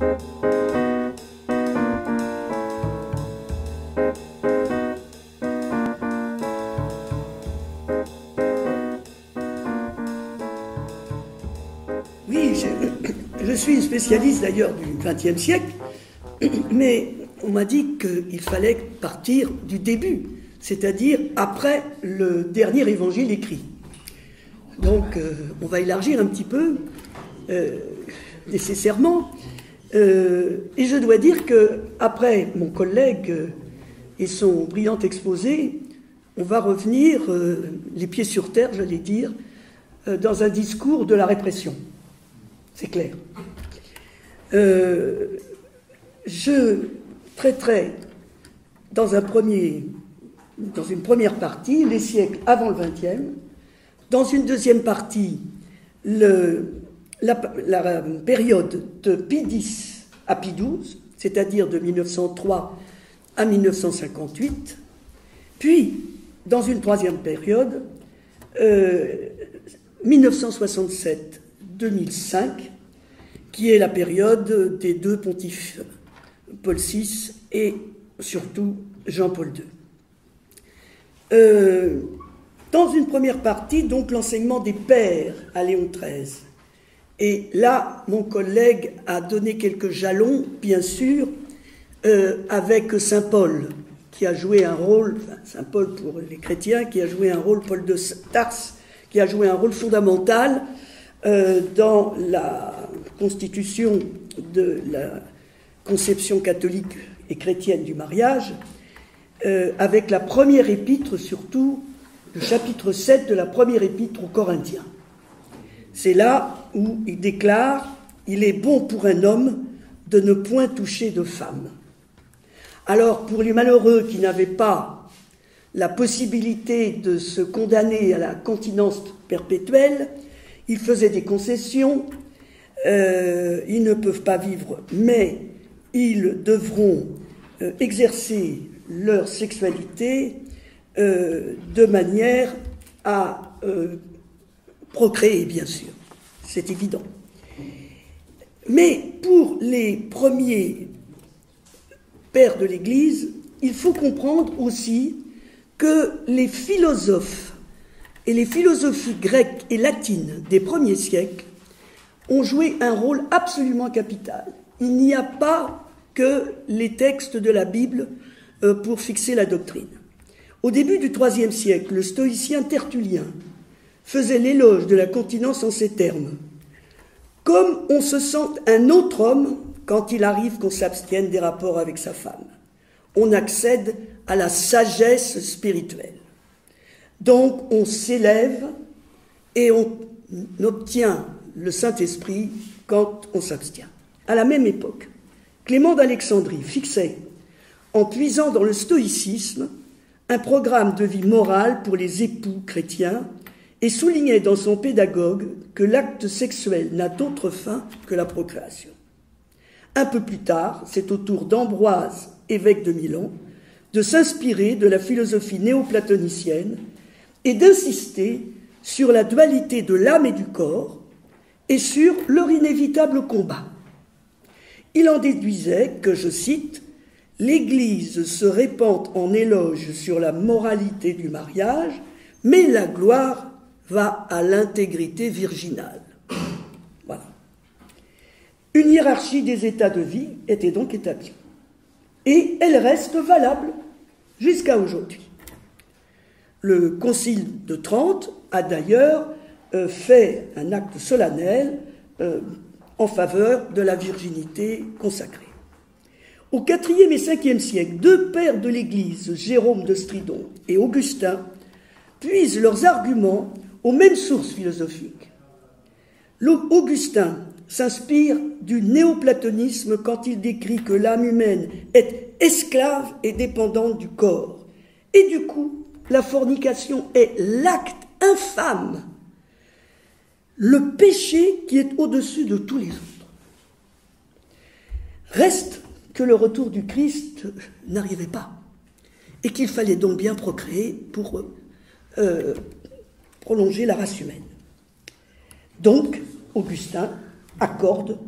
Oui, je suis une spécialiste d'ailleurs du XXe siècle, mais on m'a dit qu'il fallait partir du début, c'est-à-dire après le dernier évangile écrit. Donc on va élargir un petit peu, nécessairement, et je dois dire qu'après mon collègue et son brillant exposé, on va revenir les pieds sur terre, j'allais dire, dans un discours de la répression. C'est clair. Je traiterai dans une première partie les siècles avant le XXe, dans une deuxième partie la période de Pie X à Pie XII, c'est-à-dire de 1903 à 1958, puis dans une troisième période, 1967-2005, qui est la période des deux pontifes, Paul VI et surtout Jean-Paul II. Dans une première partie, donc, l'enseignement des pères à Léon XIII. Et là, mon collègue a donné quelques jalons, bien sûr, avec Saint Paul, qui a joué un rôle, Saint Paul pour les chrétiens, qui a joué un rôle, Paul de Tarse, qui a joué un rôle fondamental dans la constitution de la conception catholique et chrétienne du mariage, avec la première épître, surtout le chapitre 7 de la première épître aux Corinthiens. C'est là où il déclare « Il est bon pour un homme de ne point toucher de femme ». Alors, pour les malheureux qui n'avaient pas la possibilité de se condamner à la continence perpétuelle, ils faisaient des concessions, ils ne peuvent pas vivre, mais ils devront exercer leur sexualité de manière à procréer, bien sûr, c'est évident. Mais pour les premiers pères de l'Église, il faut comprendre aussi que les philosophes et les philosophies grecques et latines des premiers siècles ont joué un rôle absolument capital. Il n'y a pas que les textes de la Bible pour fixer la doctrine. Au début du IIIe siècle, le stoïcien Tertullien faisait l'éloge de la continence en ces termes. Comme on se sent un autre homme quand il arrive qu'on s'abstienne des rapports avec sa femme. On accède à la sagesse spirituelle. Donc on s'élève et on obtient le Saint-Esprit quand on s'abstient. À la même époque, Clément d'Alexandrie fixait, en puisant dans le stoïcisme, un programme de vie morale pour les époux chrétiens et soulignait dans son pédagogue que l'acte sexuel n'a d'autre fin que la procréation. Un peu plus tard, c'est au tour d'Ambroise, évêque de Milan, de s'inspirer de la philosophie néoplatonicienne et d'insister sur la dualité de l'âme et du corps et sur leur inévitable combat. Il en déduisait que, je cite, « l'Église se répand en éloges sur la moralité du mariage, mais la gloire va à l'intégrité virginale. » Voilà. Une hiérarchie des états de vie était donc établie. Et elle reste valable jusqu'à aujourd'hui. Le Concile de Trente a d'ailleurs fait un acte solennel en faveur de la virginité consacrée. Au IVe et Ve siècle, deux pères de l'Église, Jérôme de Stridon et Augustin, puisent leurs arguments aux mêmes sources philosophiques. Augustin s'inspire du néoplatonisme quand il décrit que l'âme humaine est esclave et dépendante du corps. Et du coup, la fornication est l'acte infâme, le péché qui est au-dessus de tous les autres. Reste que le retour du Christ n'arrivait pas et qu'il fallait donc bien procréer pour prolonger la race humaine. Donc, Augustin accorde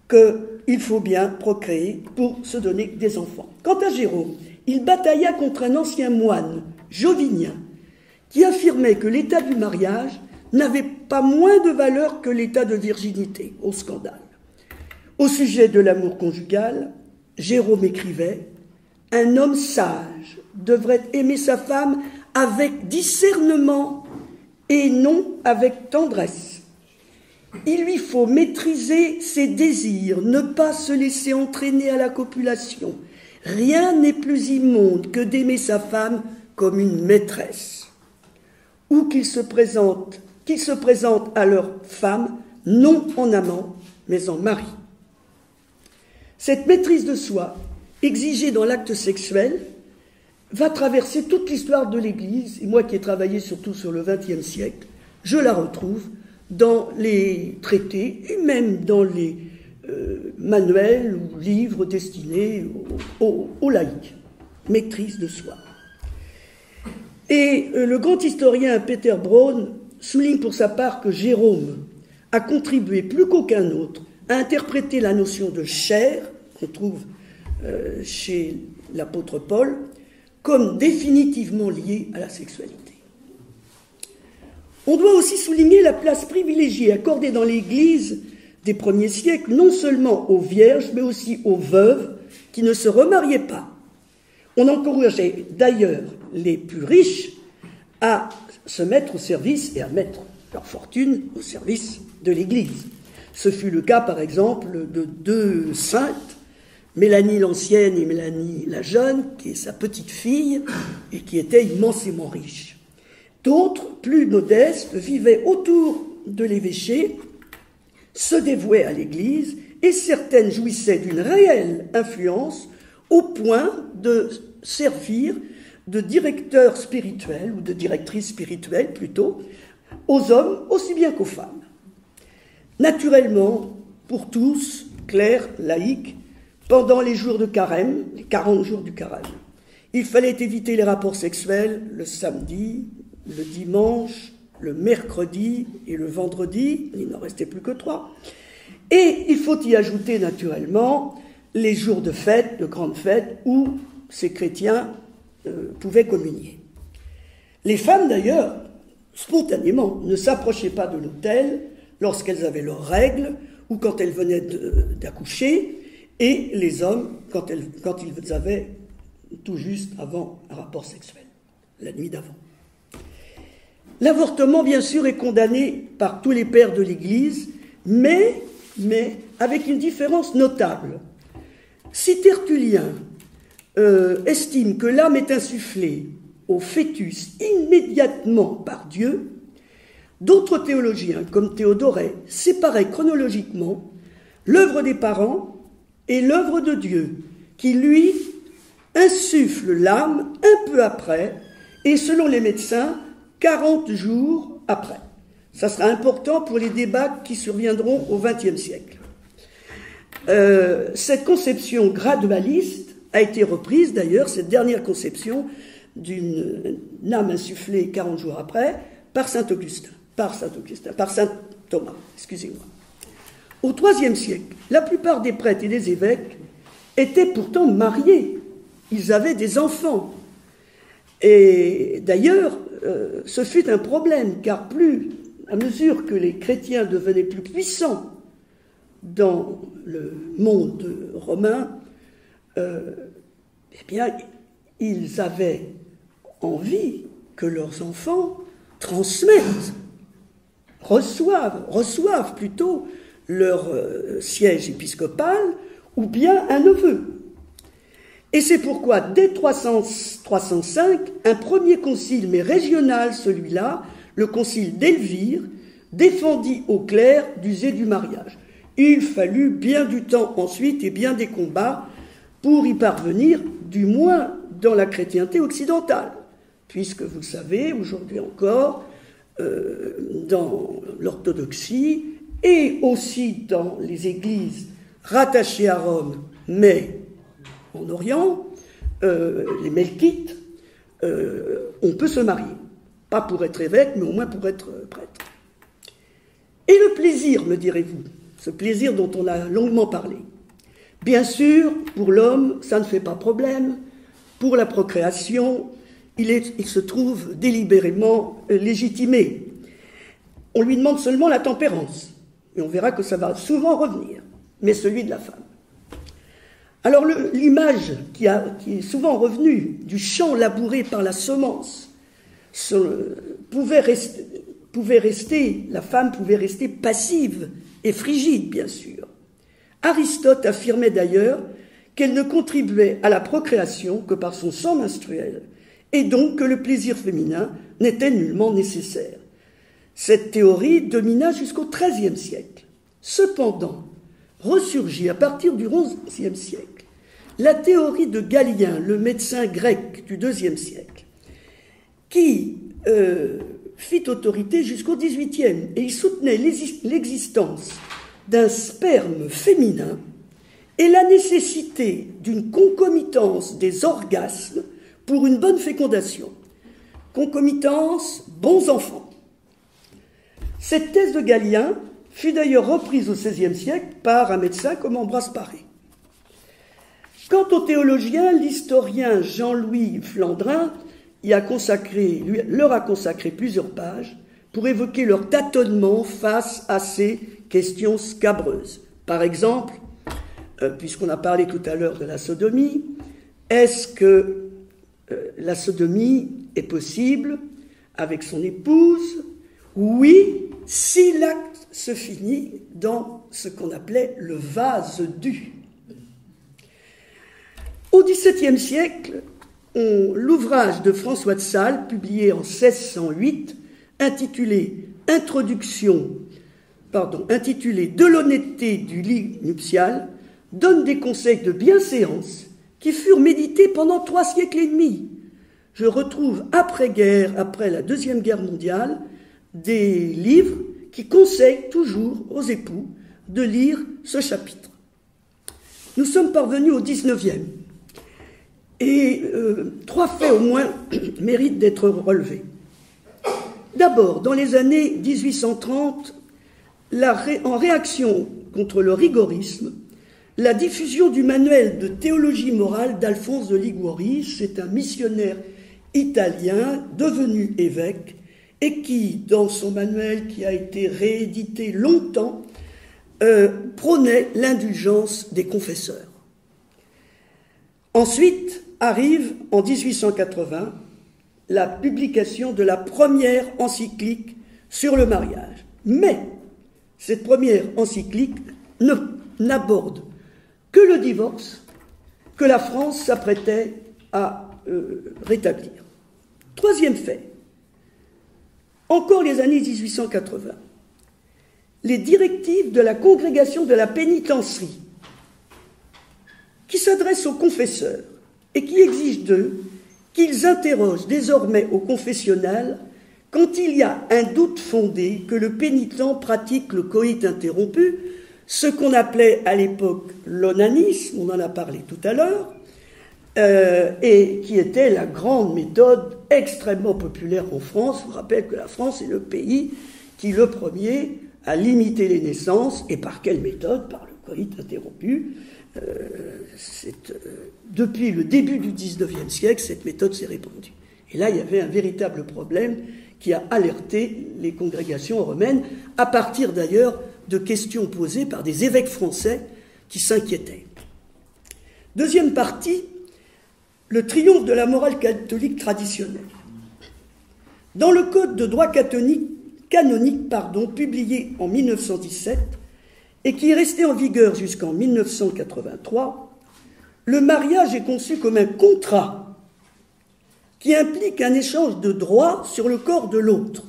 que qu'il faut bien procréer pour se donner des enfants. Quant à Jérôme, il batailla contre un ancien moine, jovinien, qui affirmait que l'état du mariage n'avait pas moins de valeur que l'état de virginité, au scandale. Au sujet de l'amour conjugal, Jérôme écrivait « Un homme sage devrait aimer sa femme avec discernement et non avec tendresse. Il lui faut maîtriser ses désirs, ne pas se laisser entraîner à la copulation. Rien n'est plus immonde que d'aimer sa femme comme une maîtresse. Ou qu'ils se présentent à leur femme, non en amant, mais en mari. » Cette maîtrise de soi, exigée dans l'acte sexuel, va traverser toute l'histoire de l'Église, et moi qui ai travaillé surtout sur le XXe siècle, je la retrouve dans les traités et même dans les manuels ou livres destinés aux laïcs. Maîtrise de soi. Et le grand historien Peter Braun souligne pour sa part que Jérôme a contribué plus qu'aucun autre à interpréter la notion de chair, qu'on trouve chez l'apôtre Paul, comme définitivement liée à la sexualité. On doit aussi souligner la place privilégiée accordée dans l'Église des premiers siècles, non seulement aux vierges, mais aussi aux veuves qui ne se remariaient pas. On encourageait d'ailleurs les plus riches à se mettre au service et à mettre leur fortune au service de l'Église. Ce fut le cas, par exemple, de deux saintes, Mélanie l'ancienne et Mélanie la jeune, qui est sa petite fille, et qui étaient immensément riches. D'autres, plus modestes, vivaient autour de l'évêché, se dévouaient à l'Église, et certaines jouissaient d'une réelle influence au point de servir de directeur spirituel, ou de directrice spirituelle plutôt, aux hommes aussi bien qu'aux femmes. Naturellement, pour tous, clercs, laïcs, pendant les jours de carême, les 40 jours du carême, il fallait éviter les rapports sexuels le samedi, le dimanche, le mercredi et le vendredi, il n'en restait plus que 3. Et il faut y ajouter naturellement les jours de fête, de grandes fêtes, où ces chrétiens pouvaient communier. Les femmes d'ailleurs, spontanément, ne s'approchaient pas de l'autel lorsqu'elles avaient leurs règles ou quand elles venaient d'accoucher, et les hommes quand ils avaient tout juste avant un rapport sexuel, la nuit d'avant. L'avortement, bien sûr, est condamné par tous les pères de l'Église, mais avec une différence notable. Si Tertullien estime que l'âme est insufflée au fœtus immédiatement par Dieu, d'autres théologiens, comme Théodoret, séparaient chronologiquement l'œuvre des parents et l'œuvre de Dieu, qui, lui, insuffle l'âme un peu après, et selon les médecins, 40 jours après. Ça sera important pour les débats qui surviendront au XXe siècle. Cette conception gradualiste a été reprise, d'ailleurs, cette dernière conception d'une âme insufflée 40 jours après, par saint Thomas, excusez-moi. Au IIIe siècle, la plupart des prêtres et des évêques étaient pourtant mariés. Ils avaient des enfants. Et d'ailleurs, ce fut un problème, car à mesure que les chrétiens devenaient plus puissants dans le monde romain, eh bien, ils avaient envie que leurs enfants transmettent, reçoivent plutôt leur siège épiscopal ou bien un neveu. Et c'est pourquoi, dès 305, un premier concile, mais régional celui-là, le concile d'Elvire, défendit aux clercs d'user du mariage. Il fallut bien du temps ensuite et bien des combats pour y parvenir, du moins dans la chrétienté occidentale, puisque vous le savez, aujourd'hui encore, dans l'orthodoxie et aussi dans les églises rattachées à Rome, mais en Orient, les Melkites, on peut se marier. Pas pour être évêque, mais au moins pour être prêtre. Et le plaisir, me direz-vous, ce plaisir dont on a longuement parlé. Bien sûr, pour l'homme, ça ne fait pas problème. Pour la procréation, il se trouve délibérément légitimé. On lui demande seulement la tempérance. Et on verra que ça va souvent revenir, mais celui de la femme. Alors l'image qui est souvent revenue du champ labouré par la semence la femme pouvait rester passive et frigide, bien sûr. Aristote affirmait d'ailleurs qu'elle ne contribuait à la procréation que par son sang menstruel, et donc que le plaisir féminin n'était nullement nécessaire. Cette théorie domina jusqu'au XIIIe siècle. Cependant, ressurgit à partir du XIe siècle la théorie de Galien, le médecin grec du IIe siècle, qui fit autorité jusqu'au XVIIIe, et il soutenait l'existence d'un sperme féminin et la nécessité d'une concomitance des orgasmes pour une bonne fécondation. Concomitance, bons enfants. Cette thèse de Galien fut d'ailleurs reprise au XVIe siècle par un médecin comme Ambroise Paré. Quant aux théologiens, l'historien Jean-Louis Flandrin leur a consacré plusieurs pages pour évoquer leur tâtonnement face à ces questions scabreuses. Par exemple, puisqu'on a parlé tout à l'heure de la sodomie, est-ce que la sodomie est possible avec son épouse? Oui, si l'acte se finit dans ce qu'on appelait le vase dû. Au XVIIe siècle, l'ouvrage de François de Sales, publié en 1608, intitulé « De l'honnêteté du lit nuptial », donne des conseils de bienséance qui furent médités pendant 3 siècles et demi. Je retrouve après-guerre, après la Deuxième Guerre mondiale, des livres qui conseillent toujours aux époux de lire ce chapitre. Nous sommes parvenus au XIXe. Et 3 faits au moins méritent d'être relevés. D'abord, dans les années 1830, en réaction contre le rigorisme, la diffusion du manuel de théologie morale d'Alphonse de Liguori, c'est un missionnaire italien devenu évêque et qui, dans son manuel qui a été réédité longtemps, prônait l'indulgence des confesseurs. Ensuite arrive, en 1880, la publication de la première encyclique sur le mariage. Mais cette première encyclique n'aborde que le divorce que la France s'apprêtait à rétablir. Troisième fait, encore les années 1880, les directives de la congrégation de la pénitencerie qui s'adressent aux confesseurs et qui exigent d'eux qu'ils interrogent désormais au confessionnal quand il y a un doute fondé que le pénitent pratique le coït interrompu, ce qu'on appelait à l'époque l'onanisme, on en a parlé tout à l'heure, et qui était la grande méthode extrêmement populaire en France. Je vous rappelle que la France est le pays qui, le premier, a limité les naissances, et par quelle méthode? Par le coït interrompu. Depuis le début du XIXe siècle, cette méthode s'est répandue. Et là, il y avait un véritable problème qui a alerté les congrégations romaines, à partir d'ailleurs de questions posées par des évêques français qui s'inquiétaient. Deuxième partie, le triomphe de la morale catholique traditionnelle. Dans le Code de droit canonique, publié en 1917, et qui est resté en vigueur jusqu'en 1983, le mariage est conçu comme un contrat qui implique un échange de droits sur le corps de l'autre.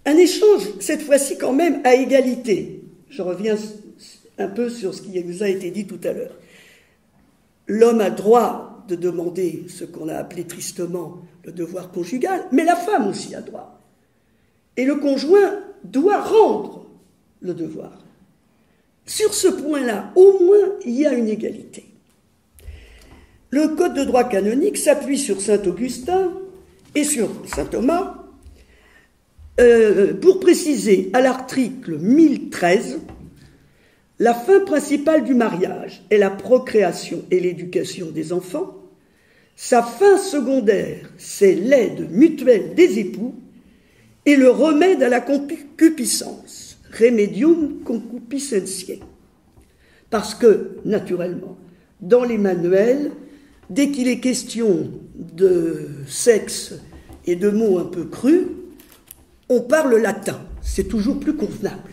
Un échange, cette fois-ci quand même, à égalité. Je reviens un peu sur ce qui vous a été dit tout à l'heure. L'homme a droit de demander ce qu'on a appelé tristement le devoir conjugal, mais la femme aussi a droit. Et le conjoint doit rendre le devoir. Sur ce point-là, au moins, il y a une égalité. Le Code de droit canonique s'appuie sur saint Augustin et sur saint Thomas pour préciser à l'article 1013 la fin principale du mariage est la procréation et l'éducation des enfants. Sa fin secondaire, c'est l'aide mutuelle des époux et le remède à la concupiscence, remedium concupiscentiae. Parce que, naturellement, dans les manuels, dès qu'il est question de sexe et de mots un peu crus, on parle latin. C'est toujours plus convenable.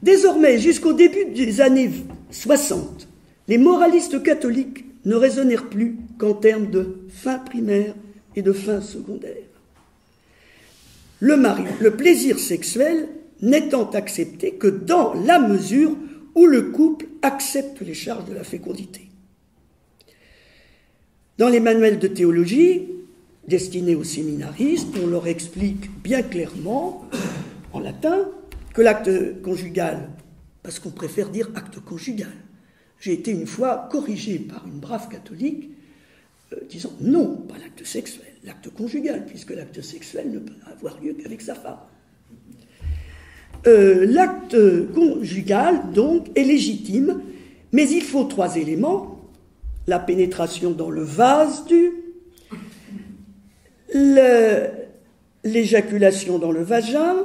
Désormais, jusqu'au début des années 60, les moralistes catholiques ne raisonnèrent plus qu'en termes de fin primaire et de fin secondaire. Le plaisir sexuel n'étant accepté que dans la mesure où le couple accepte les charges de la fécondité. Dans les manuels de théologie destinés aux séminaristes, on leur explique bien clairement, en latin, que l'acte conjugal, parce qu'on préfère dire acte conjugal. J'ai été une fois corrigé par une brave catholique disant non, pas l'acte sexuel, l'acte conjugal, puisque l'acte sexuel ne peut avoir lieu qu'avec sa femme. L'acte conjugal, donc, est légitime, mais il faut 3 éléments: la pénétration dans le vase l'éjaculation dans le vagin,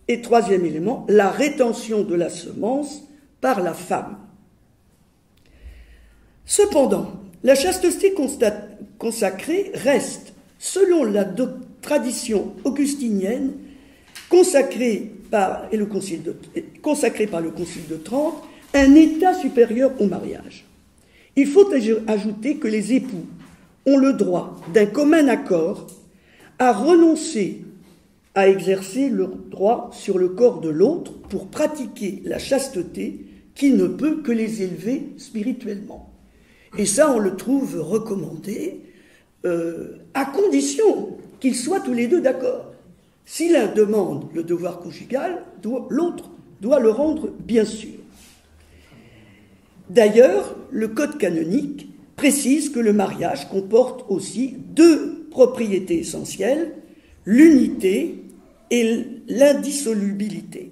et 3e élément, la rétention de la semence par la femme. Cependant, la chasteté consacrée reste, selon la tradition augustinienne, consacrée par le Concile de Trente, un état supérieur au mariage. Il faut ajouter que les époux ont le droit, d'un commun accord, à renoncer à exercer leur droit sur le corps de l'autre pour pratiquer la chasteté qui ne peut que les élever spirituellement. Et ça, on le trouve recommandé à condition qu'ils soient tous les deux d'accord. Si l'un demande le devoir conjugal, l'autre doit le rendre, bien sûr. D'ailleurs, le Code canonique précise que le mariage comporte aussi 2 propriétés essentielles, l'unité et l'indissolubilité.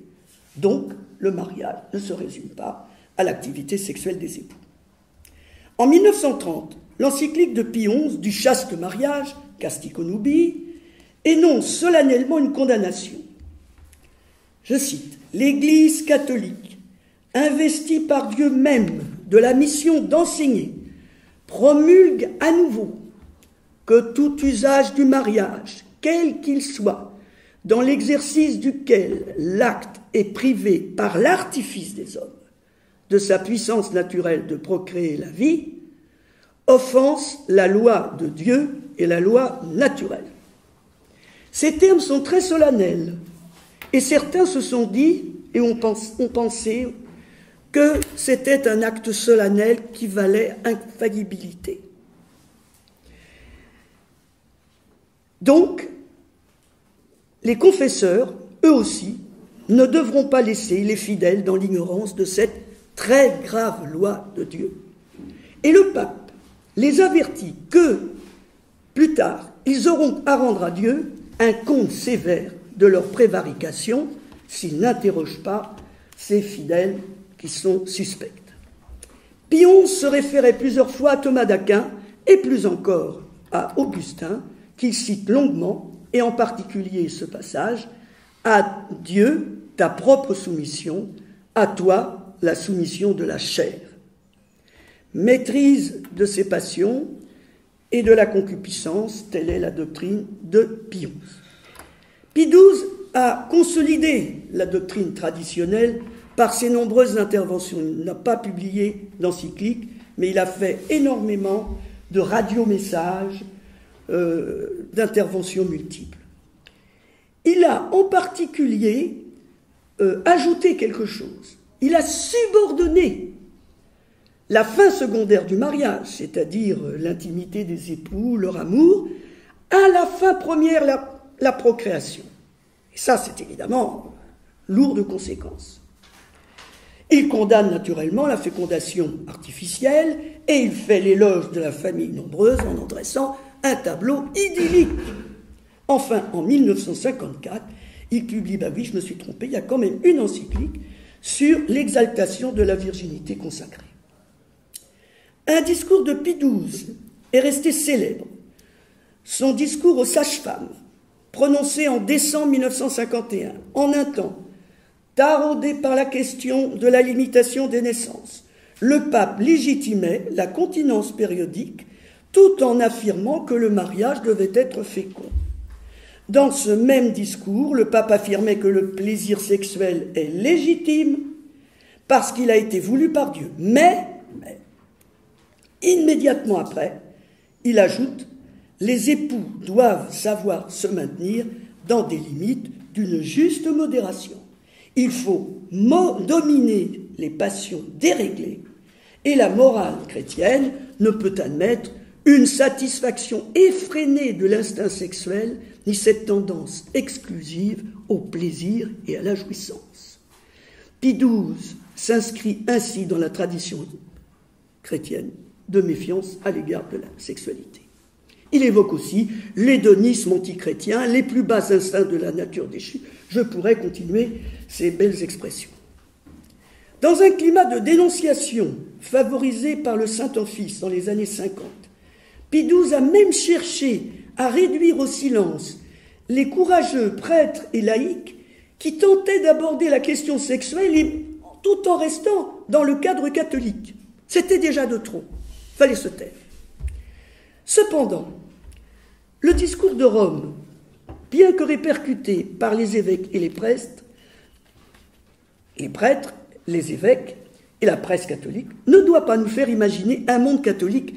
Donc, le mariage ne se résume pas à l'activité sexuelle des époux. En 1930, l'encyclique de Pie XI du chaste mariage, Castico Nubii, énonce solennellement une condamnation. Je cite: « L'Église catholique, investie par Dieu même de la mission d'enseigner, promulgue à nouveau que tout usage du mariage, quel qu'il soit, dans l'exercice duquel l'acte est privé par l'artifice des hommes de sa puissance naturelle de procréer la vie, offense la loi de Dieu et la loi naturelle. » Ces termes sont très solennels, et certains se sont dit et ont pensé que c'était un acte solennel qui valait infaillibilité. Donc, les confesseurs, eux aussi, ne devront pas laisser les fidèles dans l'ignorance de cette très grave loi de Dieu. Et le pape les avertit que, plus tard, ils auront à rendre à Dieu un compte sévère de leur prévarication s'ils n'interrogent pas ces fidèles qui sont suspects. Pie XI se référait plusieurs fois à Thomas d'Aquin et plus encore à Augustin, qu'il cite longuement, et en particulier ce passage: « À Dieu ta propre soumission, à toi la soumission de la chair. » Maîtrise de ses passions et de la concupiscence, telle est la doctrine de Pie XI. Pie XII a consolidé la doctrine traditionnelle par ses nombreuses interventions. Il n'a pas publié d'encyclique, mais il a fait énormément de radiomessages, d'interventions multiples. Il a en particulier ajouté quelque chose. Il a subordonné la fin secondaire du mariage, c'est-à-dire l'intimité des époux, leur amour, à la fin première, la procréation. Et ça, c'est évidemment lourd de conséquences. Il condamne naturellement la fécondation artificielle et il fait l'éloge de la famille nombreuse en en dressant un tableau idyllique. Enfin, en 1954, il publie, je me suis trompé, il y a quand même une encyclique sur l'exaltation de la virginité consacrée. Un discours de Pie XII est resté célèbre. Son discours aux sages-femmes, prononcé en décembre 1951, en un temps taraudé par la question de la limitation des naissances, le pape légitimait la continence périodique tout en affirmant que le mariage devait être fécond. Dans ce même discours, le pape affirmait que le plaisir sexuel est légitime parce qu'il a été voulu par Dieu. Mais immédiatement après, il ajoute « Les époux doivent savoir se maintenir dans des limites d'une juste modération. Il faut dominer les passions déréglées et la morale chrétienne ne peut admettre une satisfaction effrénée de l'instinct sexuel ni cette tendance exclusive au plaisir et à la jouissance. » Pie XII s'inscrit ainsi dans la tradition chrétienne de méfiance à l'égard de la sexualité. Il évoque aussi l'hédonisme antichrétien, les plus bas instincts de la nature déchue. Je pourrais continuer ces belles expressions. Dans un climat de dénonciation favorisé par le Saint-Office dans les années 50, Pie XII a même cherché à réduire au silence les courageux prêtres et laïcs qui tentaient d'aborder la question sexuelle tout en restant dans le cadre catholique. C'était déjà de trop. Il fallait se taire. Cependant, le discours de Rome, bien que répercuté par les évêques et les prêtres, les évêques et la presse catholique, ne doit pas nous faire imaginer un monde catholique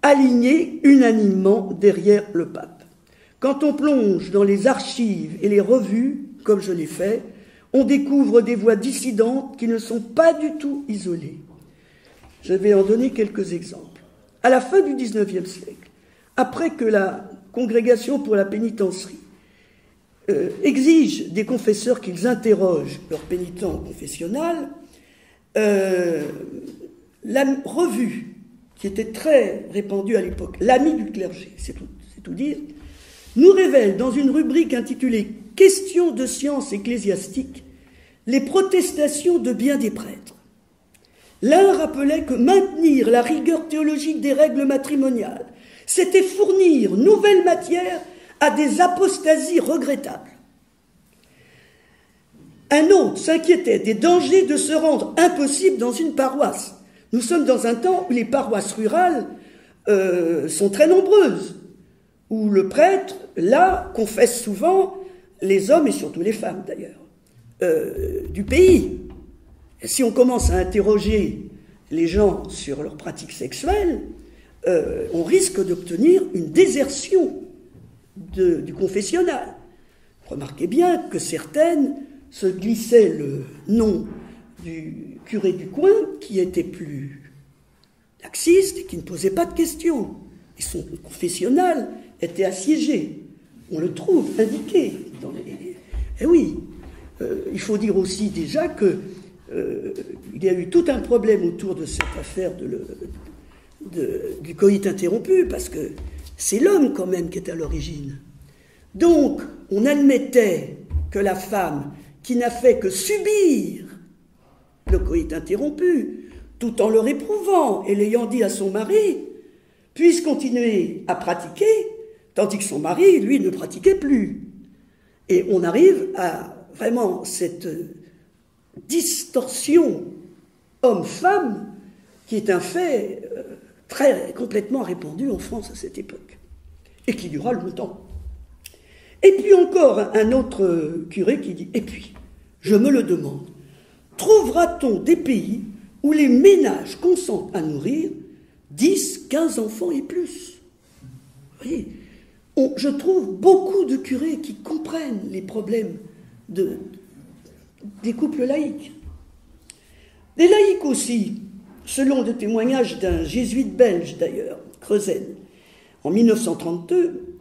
aligné unanimement derrière le pape. Quand on plonge dans les archives et les revues, comme je l'ai fait, on découvre des voix dissidentes qui ne sont pas du tout isolées. Je vais en donner quelques exemples. À la fin du XIXe siècle, après que la Congrégation pour la pénitencerie exige des confesseurs qu'ils interrogent leur pénitent confessionnal, la revue, qui était très répandue à l'époque, l'Ami du clergé, c'est tout dire, nous révèle dans une rubrique intitulée « Questions de science ecclésiastique » les protestations de bien des prêtres. L'un rappelait que maintenir la rigueur théologique des règles matrimoniales, c'était fournir nouvelle matière à des apostasies regrettables. Un autre s'inquiétait des dangers de se rendre impossible dans une paroisse. Nous sommes dans un temps où les paroisses rurales sont très nombreuses, où le prêtre, là, confesse souvent les hommes et surtout les femmes d'ailleurs, du pays. Et si on commence à interroger les gens sur leurs pratiques sexuelles, on risque d'obtenir une désertion du confessionnal. Remarquez bien que certaines se glissaient le nom du curé du coin qui était plus laxiste et qui ne posait pas de questions. Et son confessionnal était assiégé. On le trouve indiqué dans les... Eh oui, il faut dire aussi déjà que il y a eu tout un problème autour de cette affaire du coït interrompu, parce que c'est l'homme quand même qui est à l'origine. Donc, on admettait que la femme, qui n'a fait que subir le coït interrompu, tout en le réprouvant et l'ayant dit à son mari, puisse continuer à pratiquer, tandis que son mari, lui, ne pratiquait plus. Et on arrive à vraiment cette distorsion homme-femme qui est un fait très complètement répandu en France à cette époque et qui durera longtemps. Et puis encore un autre curé qui dit « Et puis, je me le demande, trouvera-t-on des pays où les ménages consentent à nourrir 10, 15 enfants et plus ?» Vous voyez, je trouve beaucoup de curés qui comprennent les problèmes des couples laïcs. Des laïcs aussi, selon le témoignage d'un jésuite belge d'ailleurs, Creusen, en 1932,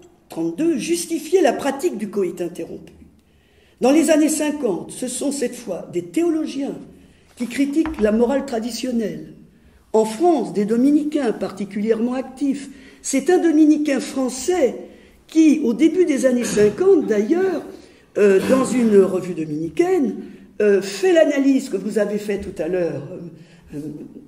justifiaient la pratique du coït interrompu. Dans les années 50, ce sont cette fois des théologiens qui critiquent la morale traditionnelle. En France, des dominicains particulièrement actifs. C'est un dominicain français qui, au début des années 50 d'ailleurs, dans une revue dominicaine, fait l'analyse que vous avez faite tout à l'heure,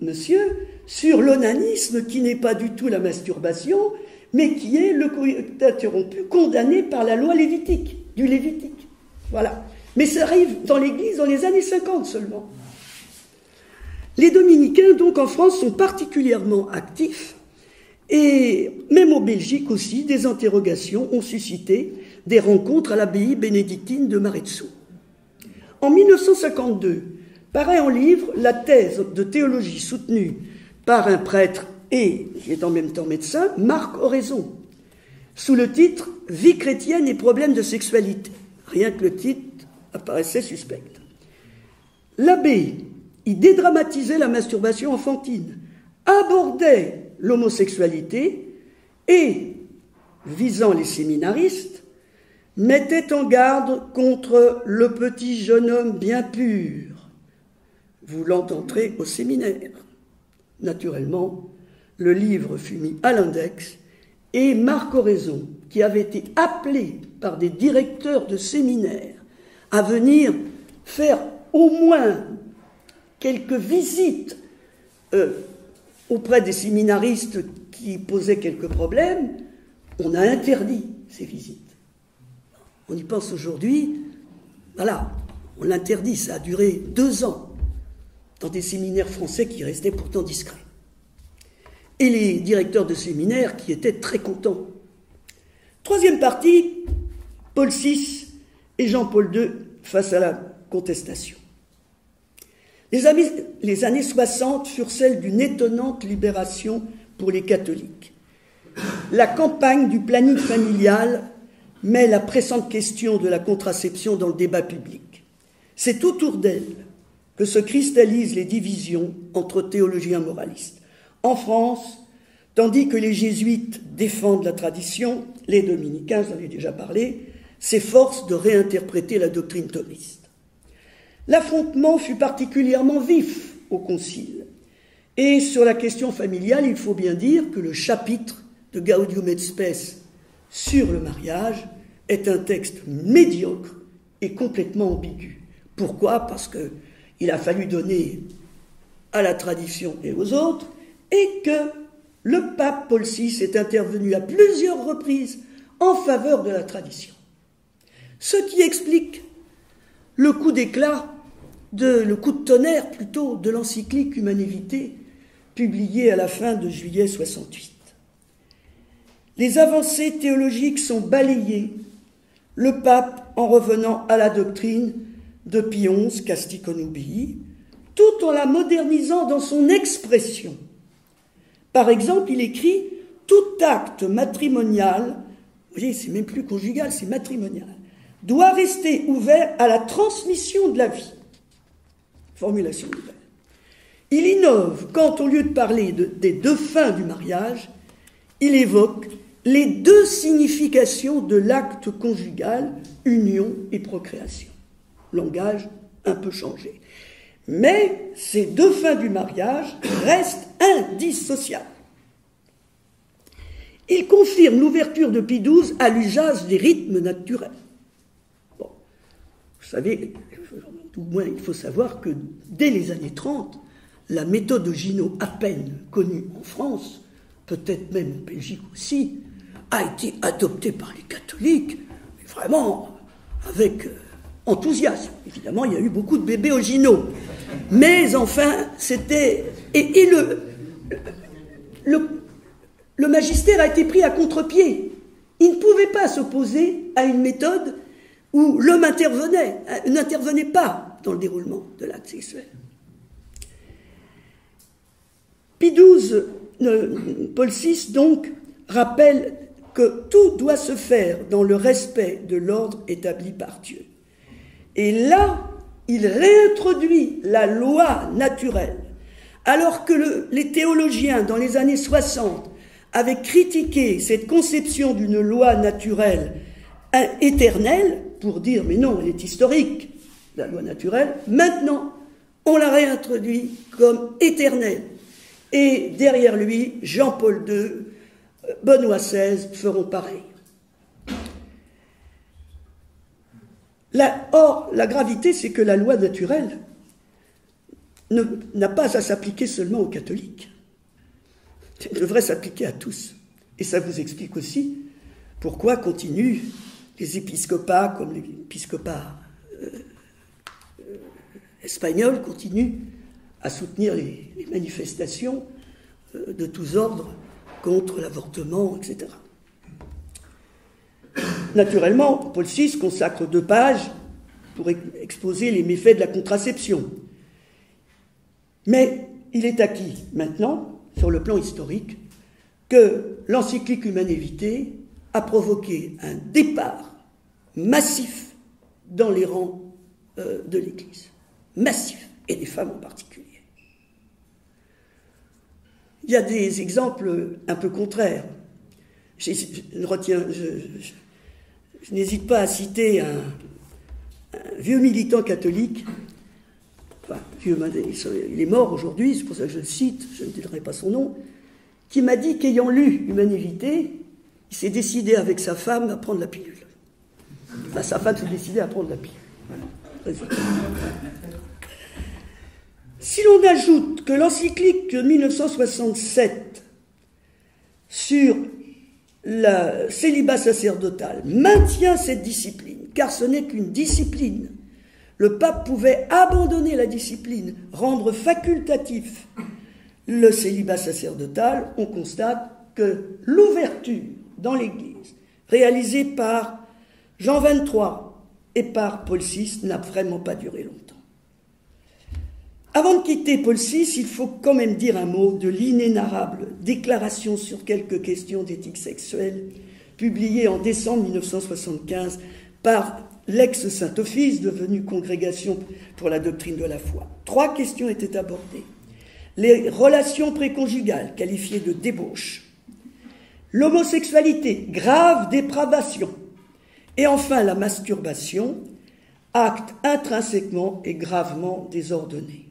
monsieur, sur l'onanisme qui n'est pas du tout la masturbation, mais qui est le coït interrompu condamné par la loi lévitique, du Lévitique. Voilà. Mais ça arrive dans l'Église dans les années 50 seulement. Les dominicains, donc, en France, sont particulièrement actifs, et même en Belgique aussi, des interrogations ont suscité des rencontres à l'abbaye bénédictine de Marezzo. En 1952, paraît en livre la thèse de théologie soutenue par un prêtre et qui est en même temps médecin, Marc Oraison, sous le titre « Vie chrétienne et problèmes de sexualité ». Rien que le titre apparaissait suspect. L'abbé y dédramatisait la masturbation enfantine, abordait l'homosexualité et, visant les séminaristes, mettait en garde contre le petit jeune homme bien pur, voulant entrer au séminaire. Naturellement, le livre fut mis à l'index et Marc Oraison, qui avait été appelé par des directeurs de séminaires à venir faire au moins quelques visites auprès des séminaristes qui posaient quelques problèmes, on a interdit ces visites. On y pense aujourd'hui, voilà, on l'interdit, ça a duré 2 ans dans des séminaires français qui restaient pourtant discrets. Et les directeurs de séminaires qui étaient très contents. Troisième partie, Paul VI et Jean-Paul II face à la contestation. Les années 60 furent celles d'une étonnante libération pour les catholiques. La campagne du planning familial met la pressante question de la contraception dans le débat public. C'est autour d'elle que se cristallisent les divisions entre théologiens moralistes. En France, tandis que les jésuites défendent la tradition, les dominicains, j'en ai déjà parlé, s'efforcent de réinterpréter la doctrine thomiste. L'affrontement fut particulièrement vif au concile. Et sur la question familiale, il faut bien dire que le chapitre de Gaudium et Spes sur le mariage est un texte médiocre et complètement ambigu. Pourquoi ? Parce qu'il a fallu donner à la tradition et aux autres, et que le pape Paul VI est intervenu à plusieurs reprises en faveur de la tradition. Ce qui explique le coup d'éclat, le coup de tonnerre plutôt, de l'encyclique Humanae Vitae, publiée à la fin de juillet 68. Les avancées théologiques sont balayées, le pape en revenant à la doctrine de Pie XI, Casti Connubii, tout en la modernisant dans son expression. Par exemple, il écrit « Tout acte matrimonial », vous voyez, c'est même plus conjugal, c'est matrimonial, doit rester ouvert à la transmission de la vie. Formulation nouvelle. Il innove quand, au lieu de parler des 2 fins du mariage, il évoque les 2 significations de l'acte conjugal, union et procréation. Langage un peu changé. Mais ces 2 fins du mariage restent indissociables. Il confirme l'ouverture de Pie XII à l'usage des rythmes naturels. Bon, vous savez, au moins il faut savoir que dès les années 30, la méthode de Ginot, à peine connue en France, peut-être même en Belgique aussi, a été adoptée par les catholiques, mais vraiment avec enthousiasme. Évidemment, il y a eu beaucoup de bébés au Ginot. Mais enfin, c'était... Et le magistère a été pris à contre-pied. Il ne pouvait pas s'opposer à une méthode où l'homme n'intervenait pas dans le déroulement de l'acte sexuel. Pie XII, Paul VI, donc, rappelle que tout doit se faire dans le respect de l'ordre établi par Dieu. Et là, il réintroduit la loi naturelle, alors que les théologiens, dans les années 60, avaient critiqué cette conception d'une loi naturelle éternelle, pour dire, mais non, elle est historique, la loi naturelle. Maintenant, on la réintroduit comme éternelle. Et derrière lui, Jean-Paul II, Benoît XVI feront pareil. Or, la gravité, c'est que la loi naturelle n'a pas à s'appliquer seulement aux catholiques. Elle devrait s'appliquer à tous. Et ça vous explique aussi pourquoi continuent les épiscopats, comme l'épiscopat espagnol, continuent à soutenir les manifestations de tous ordres contre l'avortement, etc. Naturellement, Paul VI consacre 2 pages pour exposer les méfaits de la contraception. Mais il est acquis maintenant, sur le plan historique, que l'encyclique Humanae Vitae a provoqué un départ massif dans les rangs de l'Église. Massif, et des femmes en particulier. Il y a des exemples un peu contraires. Je n'hésite pas à citer un vieux militant catholique, enfin, il est mort aujourd'hui, c'est pour ça que je le cite, je ne dirai pas son nom, qui m'a dit qu'ayant lu Humanae Vitae, il s'est décidé avec sa femme à prendre la pilule. Enfin, sa femme s'est décidée à prendre la pilule. Voilà. Si l'on ajoute que l'encyclique de 1967 sur le célibat sacerdotal maintient cette discipline, car ce n'est qu'une discipline, le pape pouvait abandonner la discipline, rendre facultatif le célibat sacerdotal, on constate que l'ouverture dans l'Église, réalisée par Jean XXIII et par Paul VI, n'a vraiment pas duré longtemps. Avant de quitter Paul VI, il faut quand même dire un mot de l'inénarrable déclaration sur quelques questions d'éthique sexuelle, publiée en décembre 1975 par l'ex-Saint-Office, devenu Congrégation pour la doctrine de la foi. 3 questions étaient abordées. Les relations préconjugales, qualifiées de débauche. L'homosexualité, grave dépravation. Et enfin, la masturbation, acte intrinsèquement et gravement désordonné.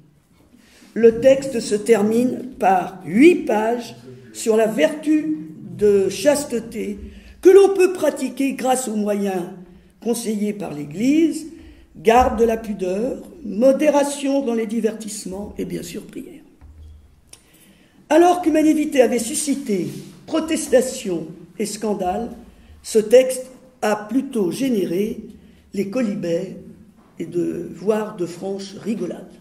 Le texte se termine par 8 pages sur la vertu de chasteté que l'on peut pratiquer grâce aux moyens conseillés par l'Église, garde de la pudeur, modération dans les divertissements et bien sûr prière. Alors qu'Humanae Vitae avait suscité protestation et scandale, ce texte a plutôt généré les quolibets et voire de franches rigolades.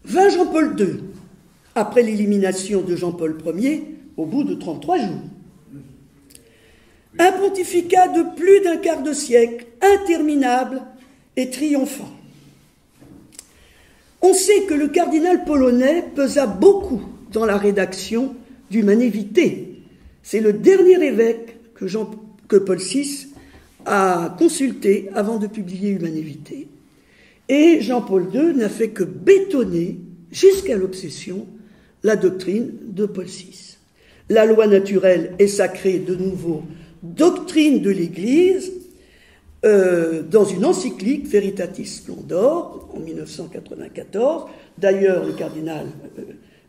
Vint Jean-Paul II, après l'élimination de Jean-Paul Ier, au bout de 33 jours. Un pontificat de plus d'un quart de siècle, interminable et triomphant. On sait que le cardinal polonais pesa beaucoup dans la rédaction d'Humanae Vitae. C'est le dernier évêque que Paul VI a consulté avant de publier Humanae Vitae. Et Jean-Paul II n'a fait que bétonner, jusqu'à l'obsession, la doctrine de Paul VI. La loi naturelle est sacrée de nouveau doctrine de l'Église dans une encyclique Veritatis Splendor en 1994. D'ailleurs, le cardinal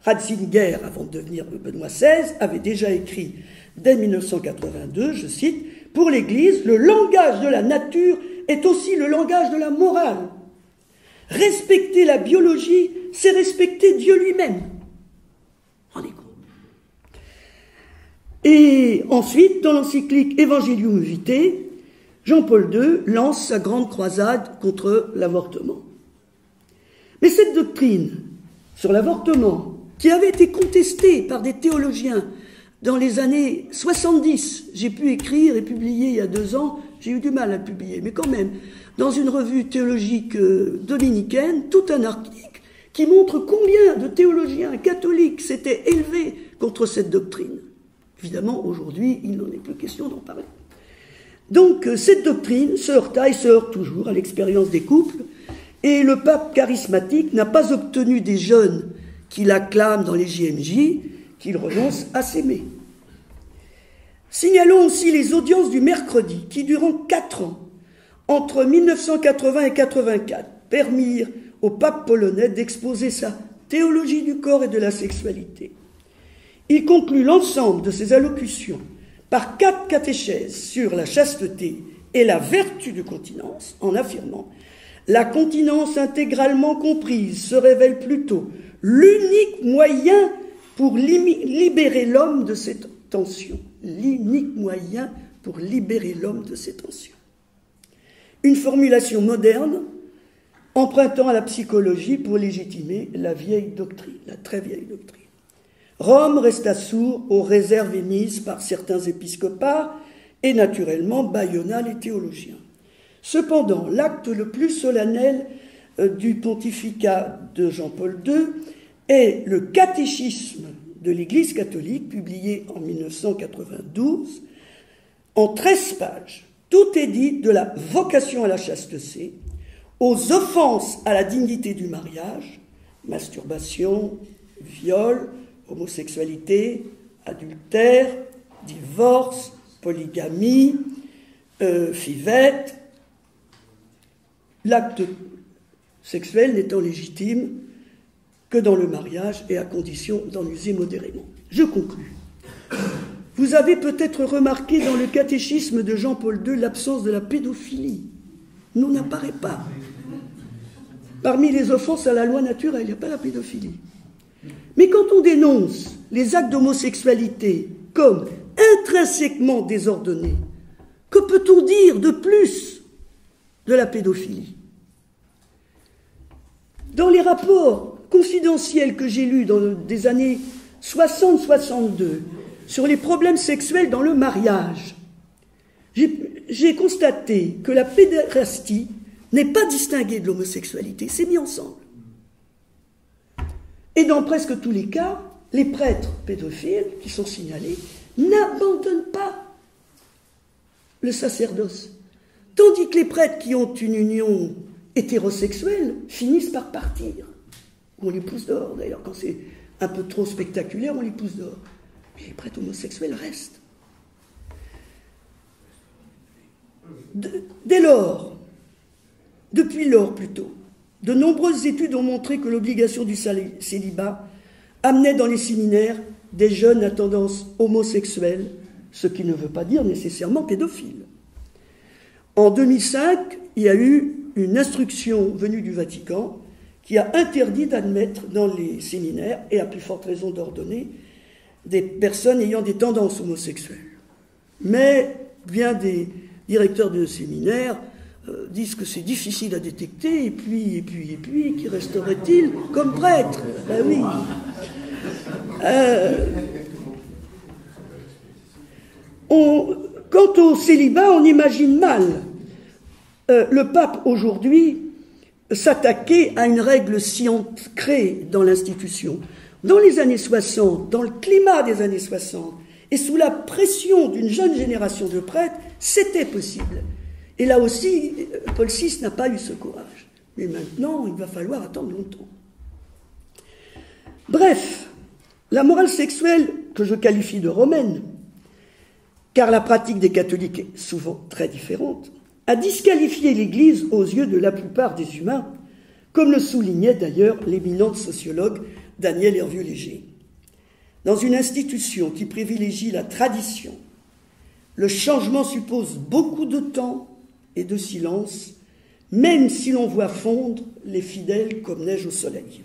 Ratzinger, avant de devenir Benoît XVI, avait déjà écrit dès 1982, je cite, « Pour l'Église, le langage de la nature est aussi le langage de la morale. Respecter la biologie, c'est respecter Dieu lui-même. » Rendez compte. Et ensuite, dans l'encyclique Evangelium Vitae, Jean-Paul II lance sa grande croisade contre l'avortement. Mais cette doctrine sur l'avortement, qui avait été contestée par des théologiens dans les années 70, j'ai pu écrire et publier il y a 2 ans, j'ai eu du mal à le publier, mais quand même, dans une revue théologique dominicaine, tout un article qui montre combien de théologiens catholiques s'étaient élevés contre cette doctrine. Évidemment, aujourd'hui, il n'en est plus question d'en parler. Donc, cette doctrine se heurta et se heurte toujours à l'expérience des couples, et le pape charismatique n'a pas obtenu des jeunes qui l'acclament dans les JMJ qu'il renonce à s'aimer. Signalons aussi les audiences du mercredi, qui durant 4 ans, entre 1980 et 1984, permirent au pape polonais d'exposer sa théologie du corps et de la sexualité. Il conclut l'ensemble de ses allocutions par 4 catéchèses sur la chasteté et la vertu de continence en affirmant « La continence intégralement comprise se révèle plutôt l'unique moyen pour libérer l'homme de ses tensions. » L'unique moyen pour libérer l'homme de ses tensions. Une formulation moderne empruntant à la psychologie pour légitimer la vieille doctrine, la très vieille doctrine. Rome resta sourd aux réserves émises par certains épiscopats et naturellement Bayona les théologiens. Cependant, l'acte le plus solennel du pontificat de Jean-Paul II est le catéchisme de l'Église catholique, publié en 1992, en 13 pages. Tout est dit de la vocation à la chasteté, aux offenses à la dignité du mariage, masturbation, viol, homosexualité, adultère, divorce, polygamie, fivette, l'acte sexuel n'étant légitime que dans le mariage et à condition d'en user modérément. Je conclus. Vous avez peut-être remarqué dans le catéchisme de Jean-Paul II l'absence de la pédophilie. Nous n'apparaît pas. Parmi les offenses à la loi naturelle, il n'y a pas la pédophilie. Mais quand on dénonce les actes d'homosexualité comme intrinsèquement désordonnés, que peut-on dire de plus de la pédophilie? Dans les rapports confidentiels que j'ai lus dans des années 60-62 sur les problèmes sexuels dans le mariage, j'ai constaté que la pédérastie n'est pas distinguée de l'homosexualité, c'est mis ensemble. Et dans presque tous les cas, les prêtres pédophiles qui sont signalés n'abandonnent pas le sacerdoce, tandis que les prêtres qui ont une union hétérosexuelle finissent par partir. On les pousse dehors, d'ailleurs, quand c'est un peu trop spectaculaire, on les pousse dehors. Mais les prêtres homosexuels restent. Dès lors, depuis lors plutôt, de nombreuses études ont montré que l'obligation du célibat amenait dans les séminaires des jeunes à tendance homosexuelle, ce qui ne veut pas dire nécessairement pédophile. En 2005, il y a eu une instruction venue du Vatican qui a interdit d'admettre dans les séminaires, et à plus forte raison d'ordonner, des personnes ayant des tendances homosexuelles. Mais bien des directeurs de séminaires disent que c'est difficile à détecter, et puis, qui resterait-il comme prêtre? Ben oui. Quant au célibat, on imagine mal le pape aujourd'hui s'attaquer à une règle si ancrée dans l'institution. Dans les années 60, dans le climat des années 60, et sous la pression d'une jeune génération de prêtres, c'était possible. Et là aussi, Paul VI n'a pas eu ce courage. Mais maintenant, il va falloir attendre longtemps. Bref, la morale sexuelle, que je qualifie de romaine, car la pratique des catholiques est souvent très différente, a disqualifié l'Église aux yeux de la plupart des humains, comme le soulignait d'ailleurs l'éminent sociologue Daniel Hervieux-Léger. Dans une institution qui privilégie la tradition, le changement suppose beaucoup de temps et de silence, même si l'on voit fondre les fidèles comme neige au soleil.